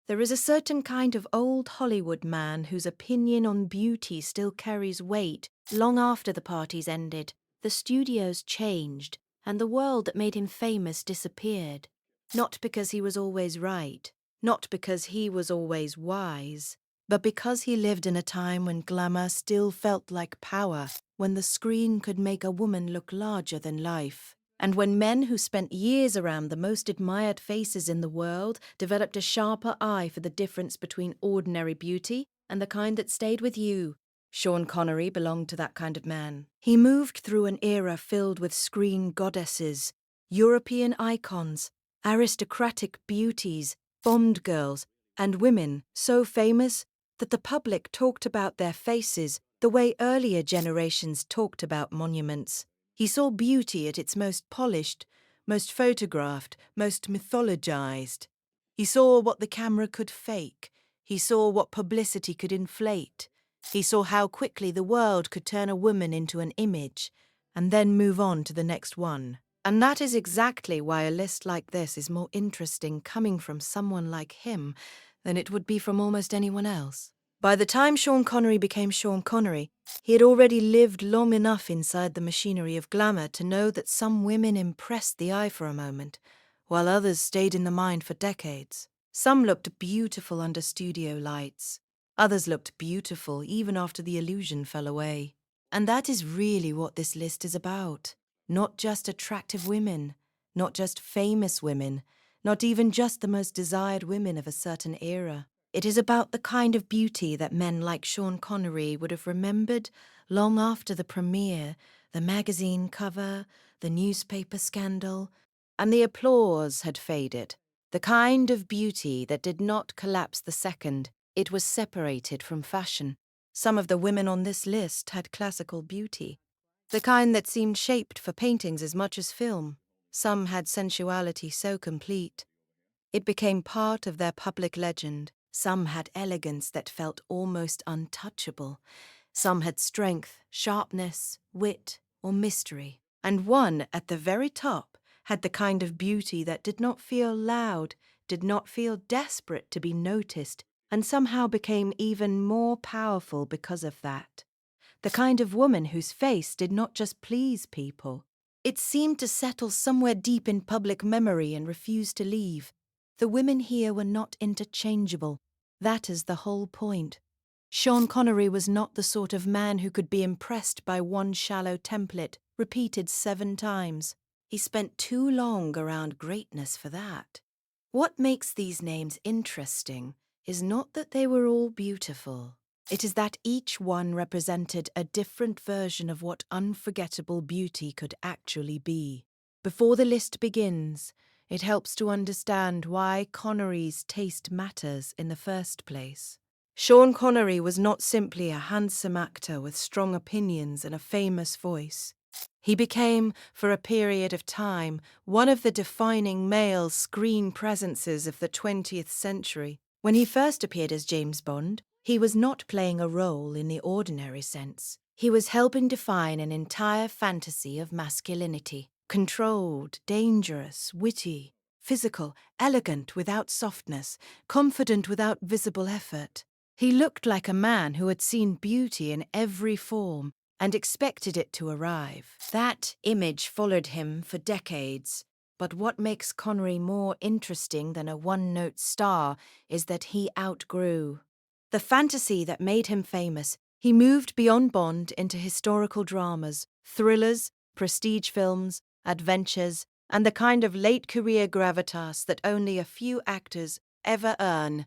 There is a certain kind of old Hollywood man whose opinion on beauty still carries weight long after the party's ended. The studios changed, and the world that made him famous disappeared. Not because he was always right, not because he was always wise, but because he lived in a time when glamour still felt like power, when the screen could make a woman look larger than life. And when men who spent years around the most admired faces in the world developed a sharper eye for the difference between ordinary beauty and the kind that stayed with you. Sean Connery belonged to that kind of man. He moved through an era filled with screen goddesses, European icons, aristocratic beauties, Bond girls, and women so famous that the public talked about their faces the way earlier generations talked about monuments. He saw beauty at its most polished, most photographed, most mythologized. He saw what the camera could fake. He saw what publicity could inflate. He saw how quickly the world could turn a woman into an image and then move on to the next one. And that is exactly why a list like this is more interesting coming from someone like him than it would be from almost anyone else. By the time Sean Connery became Sean Connery, he had already lived long enough inside the machinery of glamour to know that some women impressed the eye for a moment, while others stayed in the mind for decades. Some looked beautiful under studio lights. Others looked beautiful even after the illusion fell away. And that is really what this list is about. Not just attractive women, not just famous women, not even just the most desired women of a certain era. It is about the kind of beauty that men like Sean Connery would have remembered long after the premiere, the magazine cover, the newspaper scandal, and the applause had faded. The kind of beauty that did not collapse the second it was separated from fashion. Some of the women on this list had classical beauty, the kind that seemed shaped for paintings as much as film. Some had sensuality so complete it became part of their public legend. Some had elegance that felt almost untouchable. Some had strength, sharpness, wit, or mystery. And one, at the very top, had the kind of beauty that did not feel loud, did not feel desperate to be noticed, and somehow became even more powerful because of that. The kind of woman whose face did not just please people. It seemed to settle somewhere deep in public memory and refuse to leave. The women here were not interchangeable. That is the whole point. Sean Connery was not the sort of man who could be impressed by one shallow template, repeated 7 times. He spent too long around greatness for that. What makes these names interesting is not that they were all beautiful. It is that each one represented a different version of what unforgettable beauty could actually be. Before the list begins, it helps to understand why Connery's taste matters in the first place. Sean Connery was not simply a handsome actor with strong opinions and a famous voice. He became, for a period of time, one of the defining male screen presences of the 20th century. When he first appeared as James Bond, he was not playing a role in the ordinary sense. He was helping define an entire fantasy of masculinity. Controlled, dangerous, witty, physical, elegant without softness, confident without visible effort. He looked like a man who had seen beauty in every form and expected it to arrive. That image followed him for decades. But what makes Connery more interesting than a one-note star is that he outgrew the fantasy that made him famous. He moved beyond Bond into historical dramas, thrillers, prestige films, adventures, and the kind of late-career gravitas that only a few actors ever earn.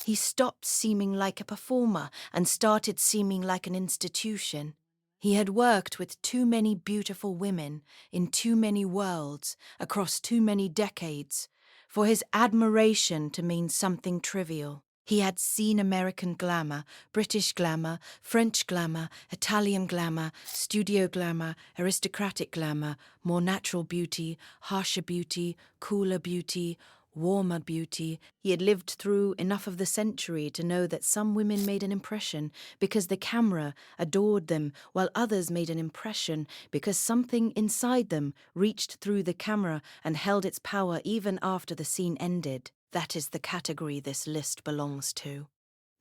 He stopped seeming like a performer and started seeming like an institution. He had worked with too many beautiful women in too many worlds across too many decades for his admiration to mean something trivial. He had seen American glamour, British glamour, French glamour, Italian glamour, studio glamour, aristocratic glamour, more natural beauty, harsher beauty, cooler beauty, warmer beauty. He had lived through enough of the century to know that some women made an impression because the camera adored them, while others made an impression because something inside them reached through the camera and held its power even after the scene ended. That is the category this list belongs to.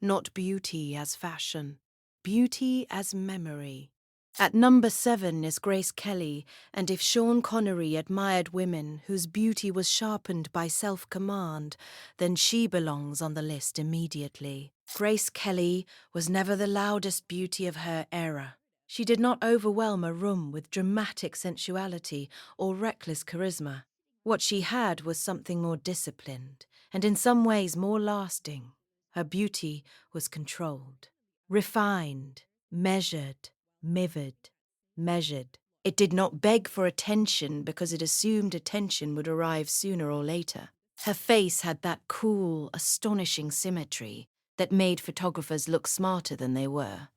Not beauty as fashion, beauty as memory. At number 7 is Grace Kelly, and if Sean Connery admired women whose beauty was sharpened by self-command, then she belongs on the list immediately. Grace Kelly was never the loudest beauty of her era. She did not overwhelm a room with dramatic sensuality or reckless charisma. What she had was something more disciplined, and in some ways more lasting. Her beauty was controlled, refined, measured, measured. It did not beg for attention because it assumed attention would arrive sooner or later. Her face had that cool, astonishing symmetry that made photographers look smarter than they were.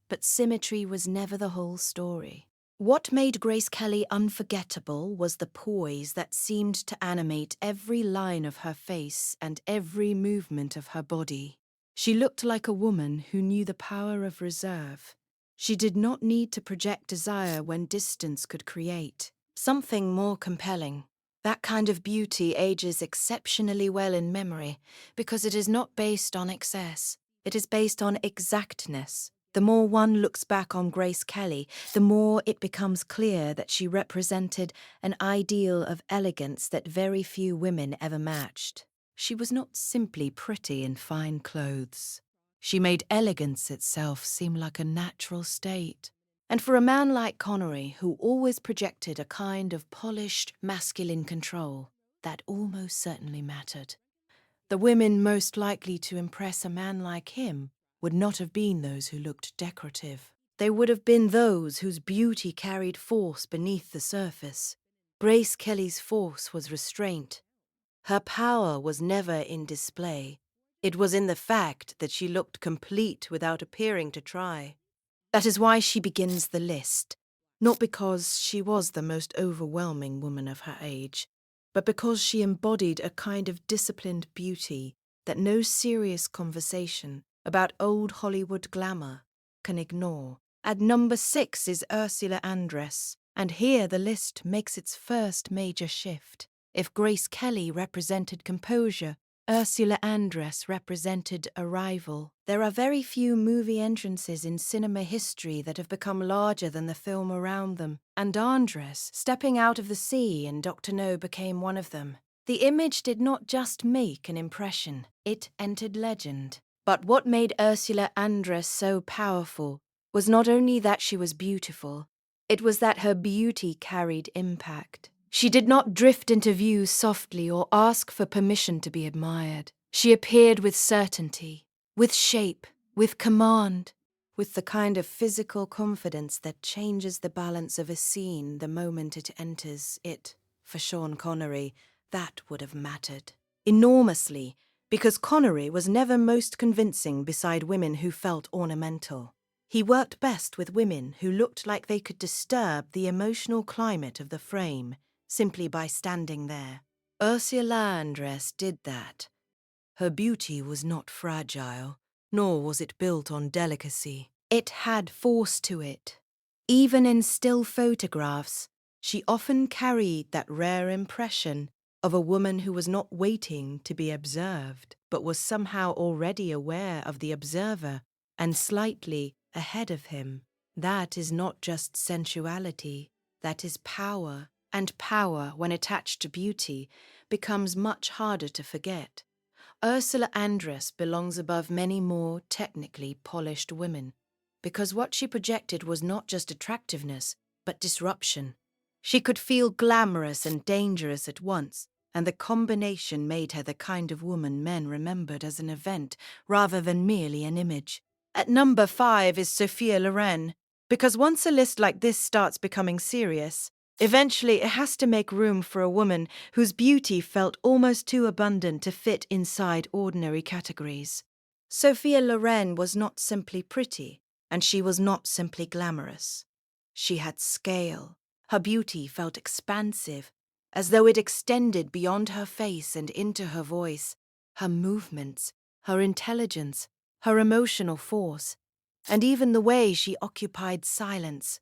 But symmetry was never the whole story. What made Grace Kelly unforgettable was the poise that seemed to animate every line of her face and every movement of her body. She looked like a woman who knew the power of reserve. She did not need to project desire when distance could create something more compelling. That kind of beauty ages exceptionally well in memory because it is not based on excess. It is based on exactness. The more one looks back on Grace Kelly, the more it becomes clear that she represented an ideal of elegance that very few women ever matched. She was not simply pretty in fine clothes. She made elegance itself seem like a natural state. And for a man like Connery, who always projected a kind of polished, masculine control, that almost certainly mattered. The women most likely to impress a man like him would not have been those who looked decorative. They would have been those whose beauty carried force beneath the surface. Grace Kelly's force was restraint. Her power was never in display. It was in the fact that she looked complete without appearing to try. That is why she begins the list, not because she was the most overwhelming woman of her age, but because she embodied a kind of disciplined beauty that no serious conversation about old Hollywood glamour can ignore. At number 6 is Ursula Andress, and here the list makes its first major shift. If Grace Kelly represented composure, Ursula Andress represented arrival. There are very few movie entrances in cinema history that have become larger than the film around them, and Andress, stepping out of the sea in Dr. No, became one of them. The image did not just make an impression, it entered legend. But what made Ursula Andress so powerful was not only that she was beautiful, it was that her beauty carried impact. She did not drift into view softly or ask for permission to be admired. She appeared with certainty, with shape, with command, with the kind of physical confidence that changes the balance of a scene the moment it enters it. For Sean Connery, that would have mattered enormously, because Connery was never most convincing beside women who felt ornamental. He worked best with women who looked like they could disturb the emotional climate of the frame simply by standing there. Ursula Andress did that. Her beauty was not fragile, nor was it built on delicacy. It had force to it. Even in still photographs, she often carried that rare impression of a woman who was not waiting to be observed, but was somehow already aware of the observer and slightly ahead of him. That is not just sensuality, that is power. And power, when attached to beauty, becomes much harder to forget. Ursula Andress belongs above many more technically polished women, because what she projected was not just attractiveness, but disruption. She could feel glamorous and dangerous at once, and the combination made her the kind of woman men remembered as an event rather than merely an image. At number 5 is Sophia Loren, because once a list like this starts becoming serious, eventually it has to make room for a woman whose beauty felt almost too abundant to fit inside ordinary categories. Sophia Loren was not simply pretty, and she was not simply glamorous. She had scale. Her beauty felt expansive, as though it extended beyond her face and into her voice, her movements, her intelligence, her emotional force, and even the way she occupied silence.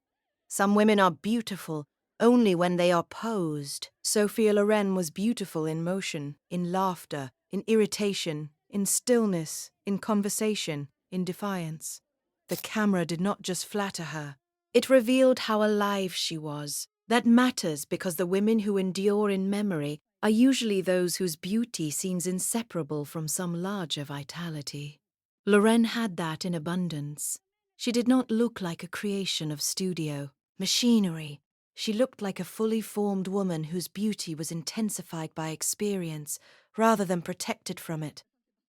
Some women are beautiful only when they are posed. Sophia Loren was beautiful in motion, in laughter, in irritation, in stillness, in conversation, in defiance. The camera did not just flatter her. It revealed how alive she was. That matters because the women who endure in memory are usually those whose beauty seems inseparable from some larger vitality. Loren had that in abundance. She did not look like a creation of studio, machinery. She looked like a fully formed woman whose beauty was intensified by experience rather than protected from it.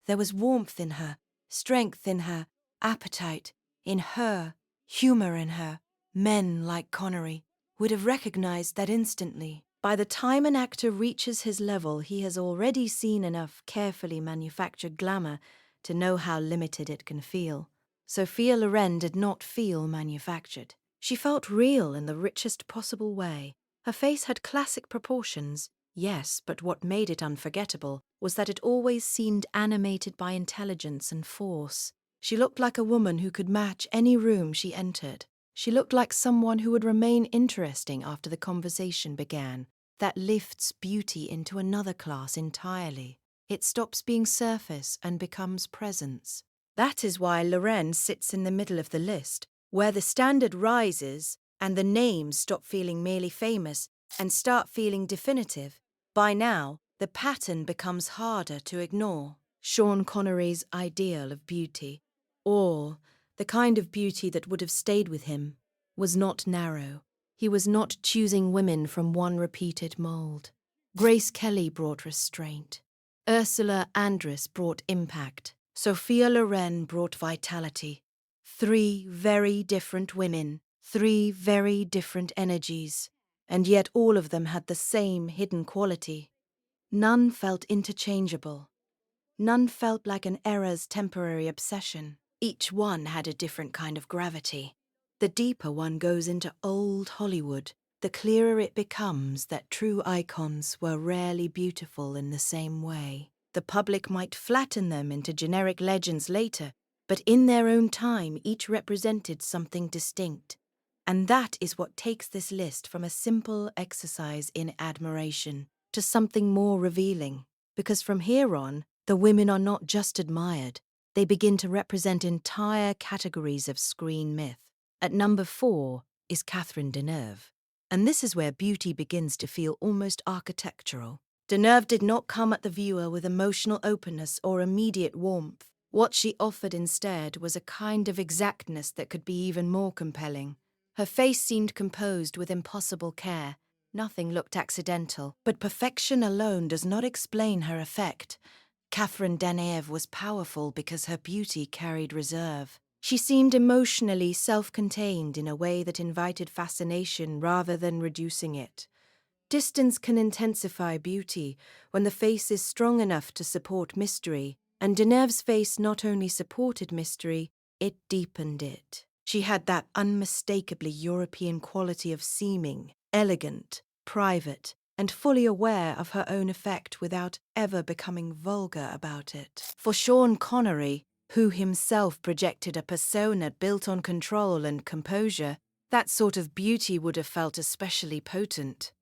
There was warmth in her, strength in her, appetite in her, humor in her. Men like Connery would have recognized that instantly. By the time an actor reaches his level, he has already seen enough carefully manufactured glamour to know how limited it can feel. Sophia Loren did not feel manufactured. She felt real in the richest possible way. Her face had classic proportions, yes, but what made it unforgettable was that it always seemed animated by intelligence and force. She looked like a woman who could match any room she entered. She looked like someone who would remain interesting after the conversation began. That lifts beauty into another class entirely. It stops being surface and becomes presence. That is why Loren sits in the middle of the list, where the standard rises and the names stop feeling merely famous and start feeling definitive. By now, the pattern becomes harder to ignore. Sean Connery's ideal of beauty, or the kind of beauty that would have stayed with him, was not narrow. He was not choosing women from one repeated mold. Grace Kelly brought restraint. Ursula Andress brought impact. Sophia Loren brought vitality. 3 very different women, 3 very different energies, and yet all of them had the same hidden quality. None felt interchangeable. None felt like an era's temporary obsession. Each one had a different kind of gravity. The deeper one goes into old Hollywood, the clearer it becomes that true icons were rarely beautiful in the same way. The public might flatten them into generic legends later, but in their own time each represented something distinct. And that is what takes this list from a simple exercise in admiration to something more revealing. Because from here on, the women are not just admired, they begin to represent entire categories of screen myth. At number 4 is Catherine Deneuve. And this is where beauty begins to feel almost architectural. Deneuve did not come at the viewer with emotional openness or immediate warmth. What she offered instead was a kind of exactness that could be even more compelling. Her face seemed composed with impossible care. Nothing looked accidental, but perfection alone does not explain her effect. Catherine Deneuve was powerful because her beauty carried reserve. She seemed emotionally self-contained in a way that invited fascination rather than reducing it. Distance can intensify beauty when the face is strong enough to support mystery, and Deneuve's face not only supported mystery, it deepened it. She had that unmistakably European quality of seeming, elegant, private, and fully aware of her own effect without ever becoming vulgar about it. For Sean Connery, who himself projected a persona built on control and composure, that sort of beauty would have felt especially potent.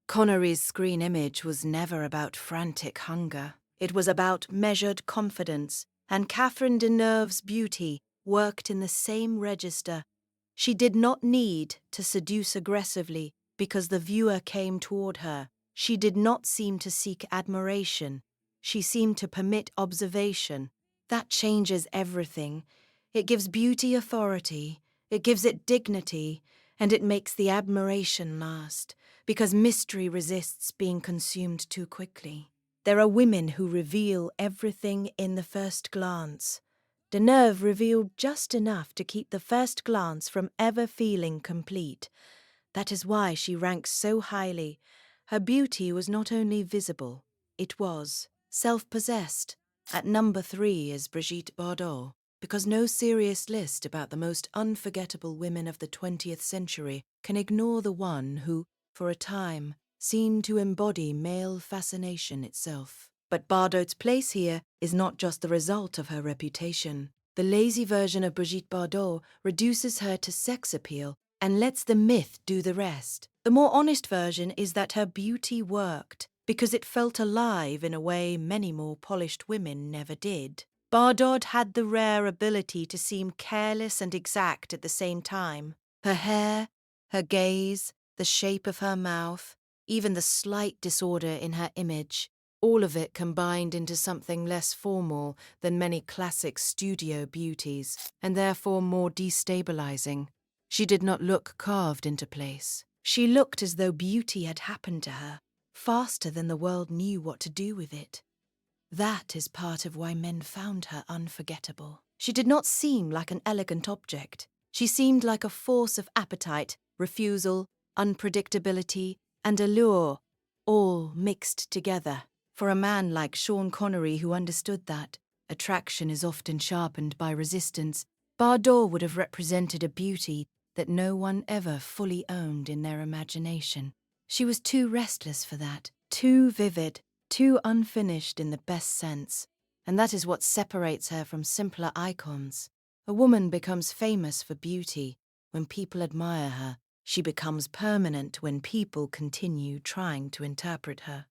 Connery's screen image was never about frantic hunger. It was about measured confidence, and Catherine Deneuve's beauty worked in the same register. She did not need to seduce aggressively because the viewer came toward her. She did not seem to seek admiration. She seemed to permit observation. That changes everything. It gives beauty authority, it gives it dignity, and it makes the admiration last, because mystery resists being consumed too quickly. There are women who reveal everything in the first glance. Deneuve revealed just enough to keep the first glance from ever feeling complete. That is why she ranks so highly. Her beauty was not only visible, it was self-possessed. At number 3 is Brigitte Bardot, because no serious list about the most unforgettable women of the 20th century can ignore the one who, for a time, seemed to embody male fascination itself. But Bardot's place here is not just the result of her reputation. The lazy version of Brigitte Bardot reduces her to sex appeal and lets the myth do the rest. The more honest version is that her beauty worked. because it felt alive in a way many more polished women never did. Bardot had the rare ability to seem careless and exact at the same time. Her hair, her gaze, the shape of her mouth, even the slight disorder in her image, all of it combined into something less formal than many classic studio beauties, and therefore more destabilizing. She did not look carved into place. She looked as though beauty had happened to her, faster than the world knew what to do with it. That is part of why men found her unforgettable. She did not seem like an elegant object. She seemed like a force of appetite, refusal, unpredictability, and allure, all mixed together. For a man like Sean Connery who understood that attraction is often sharpened by resistance, Bardot would have represented a beauty that no one ever fully owned in their imagination. She was too restless for that, too vivid, too unfinished in the best sense, and that is what separates her from simpler icons. A woman becomes famous for beauty when people admire her. She becomes permanent when people continue trying to interpret her.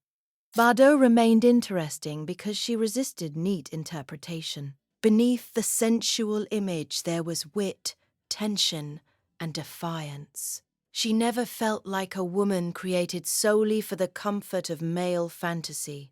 Bardot remained interesting because she resisted neat interpretation. Beneath the sensual image there was wit, tension, and defiance. She never felt like a woman created solely for the comfort of male fantasy.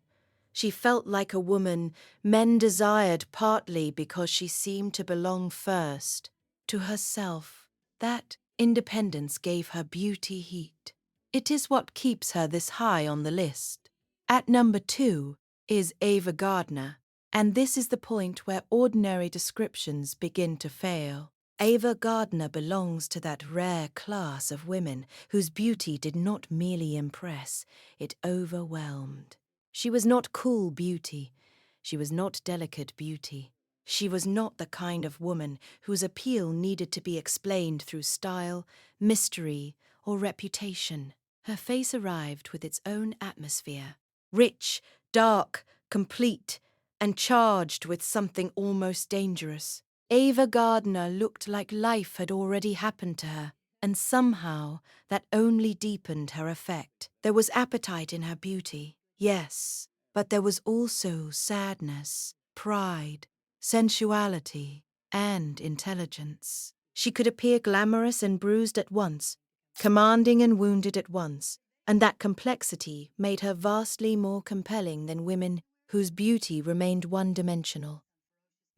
She felt like a woman men desired partly because she seemed to belong first to herself. That independence gave her beauty heat. It is what keeps her this high on the list. At number 2 is Ava Gardner, and this is the point where ordinary descriptions begin to fail. Ava Gardner belongs to that rare class of women whose beauty did not merely impress, it overwhelmed. She was not cool beauty. She was not delicate beauty. She was not the kind of woman whose appeal needed to be explained through style, mystery, or reputation. Her face arrived with its own atmosphere, rich, dark, complete, and charged with something almost dangerous. Ava Gardner looked like life had already happened to her, and somehow that only deepened her effect. There was appetite in her beauty, yes, but there was also sadness, pride, sensuality, and intelligence. She could appear glamorous and bruised at once, commanding and wounded at once, and that complexity made her vastly more compelling than women whose beauty remained one-dimensional.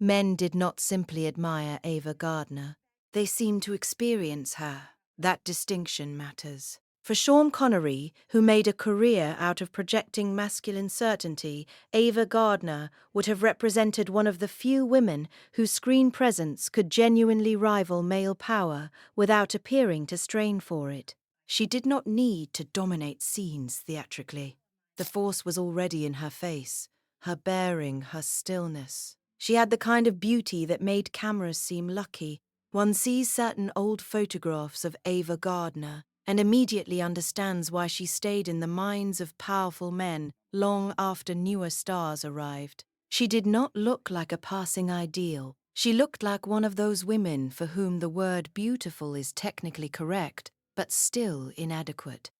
Men did not simply admire Ava Gardner. They seemed to experience her. That distinction matters. For Sean Connery, who made a career out of projecting masculine certainty, Ava Gardner would have represented one of the few women whose screen presence could genuinely rival male power without appearing to strain for it. She did not need to dominate scenes theatrically. The force was already in her face, her bearing, her stillness. She had the kind of beauty that made cameras seem lucky. One sees certain old photographs of Ava Gardner and immediately understands why she stayed in the minds of powerful men long after newer stars arrived. She did not look like a passing ideal. She looked like one of those women for whom the word beautiful is technically correct, but still inadequate.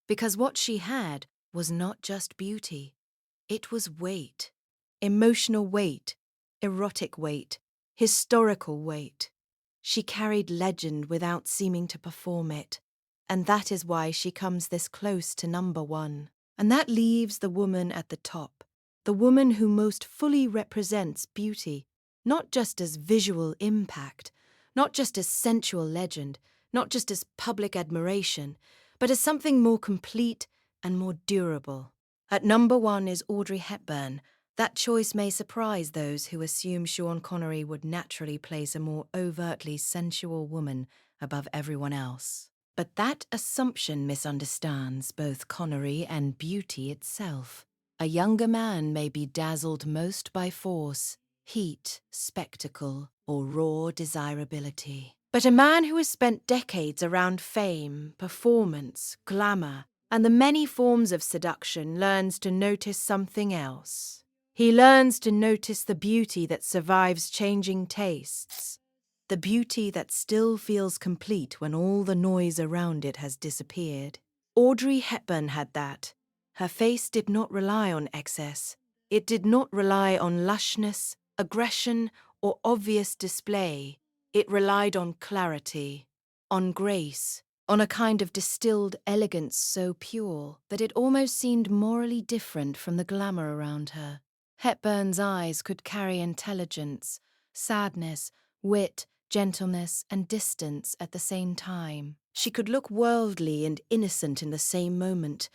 Because what she had was not just beauty. It was weight. Emotional weight. Erotic weight, historical weight. She carried legend without seeming to perform it, and that is why she comes this close to number 1. And that leaves the woman at the top, the woman who most fully represents beauty, not just as visual impact, not just as sensual legend, not just as public admiration, but as something more complete and more durable. At number 1 is Audrey Hepburn. That choice may surprise those who assume Sean Connery would naturally place a more overtly sensual woman above everyone else. But that assumption misunderstands both Connery and beauty itself. A younger man may be dazzled most by force, heat, spectacle, or raw desirability. But a man who has spent decades around fame, performance, glamour, and the many forms of seduction learns to notice something else. He learns to notice the beauty that survives changing tastes, the beauty that still feels complete when all the noise around it has disappeared. Audrey Hepburn had that, Her face did not rely on excess. It did not rely on lushness, aggression, or obvious display. It relied on clarity, on grace, on a kind of distilled elegance so pure that it almost seemed morally different from the glamour around her. Hepburn's eyes could carry intelligence, sadness, wit, gentleness, and distance at the same time. She could look worldly and innocent in the same moment.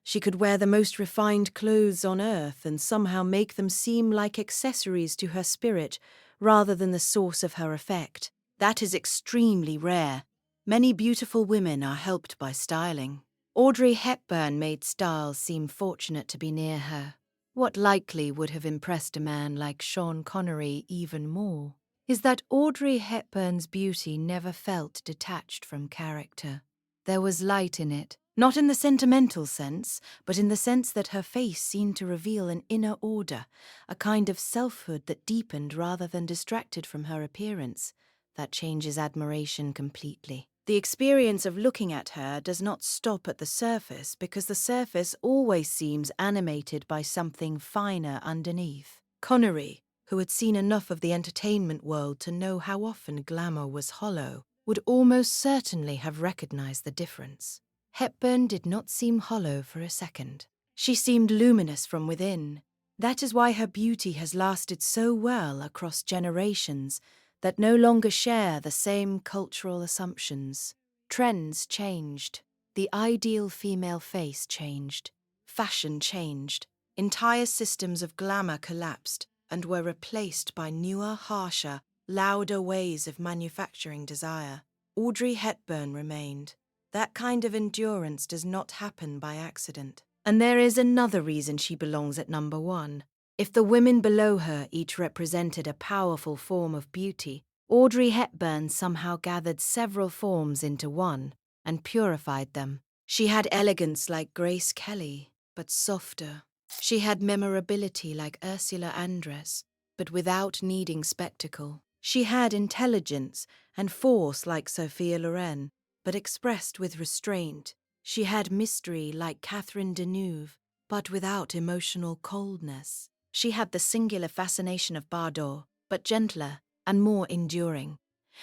She could wear the most refined clothes on earth and somehow make them seem like accessories to her spirit rather than the source of her effect. That is extremely rare. Many beautiful women are helped by styling. Audrey Hepburn made style seem fortunate to be near her. What likely would have impressed a man like Sean Connery even more is that Audrey Hepburn's beauty never felt detached from character. There was light in it, not in the sentimental sense, but in the sense that her face seemed to reveal an inner order, a kind of selfhood that deepened rather than distracted from her appearance. That changes admiration completely. The experience of looking at her does not stop at the surface because the surface always seems animated by something finer underneath. Connery, who had seen enough of the entertainment world to know how often glamour was hollow, would almost certainly have recognized the difference. Hepburn did not seem hollow for a second. She seemed luminous from within. That is why her beauty has lasted so well across generations that no longer share the same cultural assumptions. Trends changed. The ideal female face changed. Fashion changed. Entire systems of glamour collapsed and were replaced by newer, harsher, louder ways of manufacturing desire. Audrey Hepburn remained. That kind of endurance does not happen by accident. And there is another reason she belongs at number one. If the women below her each represented a powerful form of beauty, Audrey Hepburn somehow gathered several forms into one and purified them. She had elegance like Grace Kelly, but softer. She had memorability like Ursula Andress, but without needing spectacle. She had intelligence and force like Sophia Loren, but expressed with restraint. She had mystery like Catherine Deneuve, but without emotional coldness. She had the singular fascination of Bardot, but gentler and more enduring.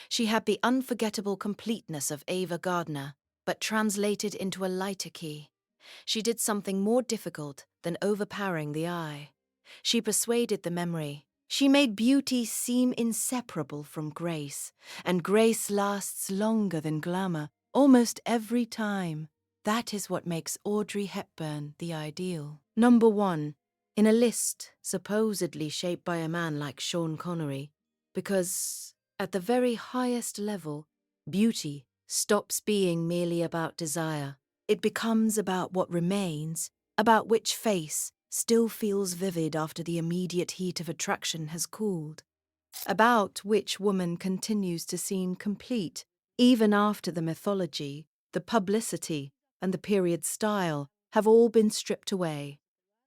She had the unforgettable completeness of Ava Gardner, but translated into a lighter key. She did something more difficult than overpowering the eye. She persuaded the memory. She made beauty seem inseparable from grace, and grace lasts longer than glamour, almost every time. That is what makes Audrey Hepburn the ideal. Number one, in a list supposedly shaped by a man like Sean Connery, because at the very highest level, beauty stops being merely about desire. It becomes about what remains, about which face still feels vivid after the immediate heat of attraction has cooled, about which woman continues to seem complete, even after the mythology, the publicity, and the period style have all been stripped away.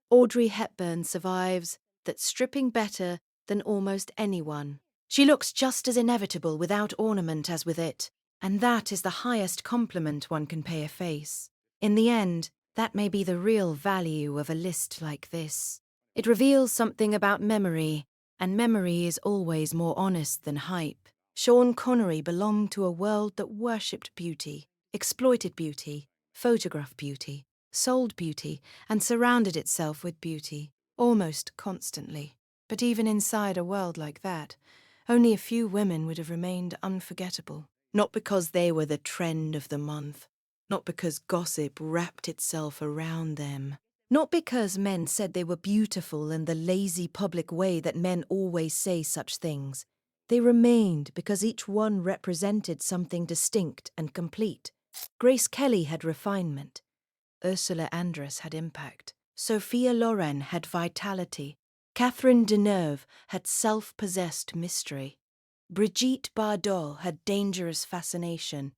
Audrey Hepburn survives that stripping better than almost anyone. She looks just as inevitable without ornament as with it, and that is the highest compliment one can pay a face. In the end, that may be the real value of a list like this. It reveals something about memory, and memory is always more honest than hype. Sean Connery belonged to a world that worshipped beauty, exploited beauty, photographed beauty, sold beauty, and surrounded itself with beauty, almost constantly. But even inside a world like that, only a few women would have remained unforgettable. Not because they were the trend of the month, not because gossip wrapped itself around them, not because men said they were beautiful in the lazy public way that men always say such things. They remained because each one represented something distinct and complete. Grace Kelly had refinement. Ursula Andress had impact. Sophia Loren had vitality. Catherine Deneuve had self-possessed mystery. Brigitte Bardot had dangerous fascination.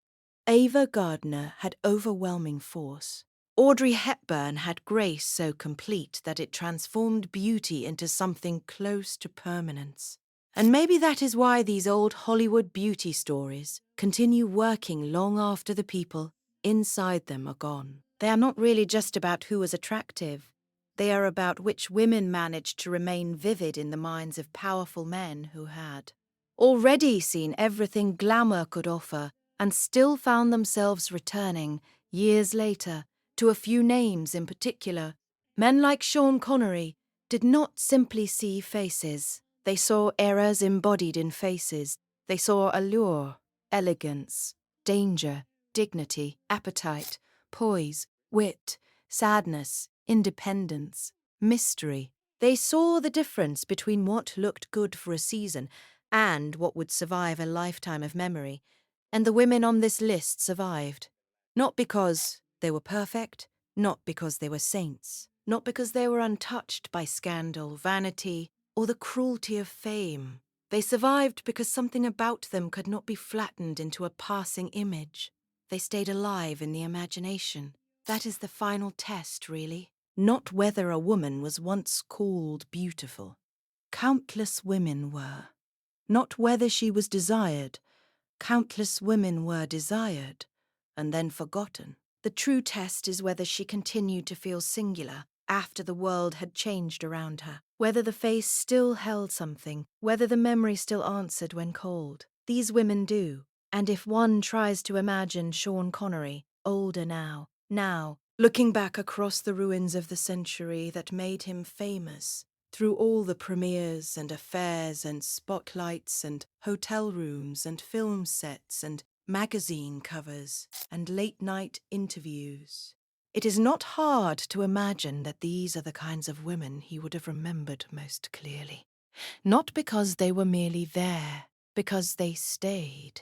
Ava Gardner had overwhelming force. Audrey Hepburn had grace so complete that it transformed beauty into something close to permanence. And maybe that is why these old Hollywood beauty stories continue working long after the people inside them are gone. They are not really just about who was attractive. They are about which women managed to remain vivid in the minds of powerful men who had already seen everything glamour could offer and still found themselves returning, years later, to a few names in particular. Men like Sean Connery did not simply see faces. They saw eras embodied in faces. They saw allure, elegance, danger, dignity, appetite, poise, wit, sadness, independence, mystery. They saw the difference between what looked good for a season and what would survive a lifetime of memory, and the women on this list survived. Not because they were perfect, not because they were saints, not because they were untouched by scandal, vanity, or the cruelty of fame. They survived because something about them could not be flattened into a passing image. They stayed alive in the imagination. That is the final test, really. Not whether a woman was once called beautiful. Countless women were. Not whether she was desired. Countless women were desired, and then forgotten. The true test is whether she continued to feel singular after the world had changed around her, whether the face still held something, whether the memory still answered when called. These women do, and if one tries to imagine Sean Connery, older now, looking back across the ruins of the century that made him famous, through all the premieres and affairs and spotlights and hotel rooms and film sets and magazine covers and late-night interviews, it is not hard to imagine that these are the kinds of women he would have remembered most clearly. Not because they were merely there, because they stayed.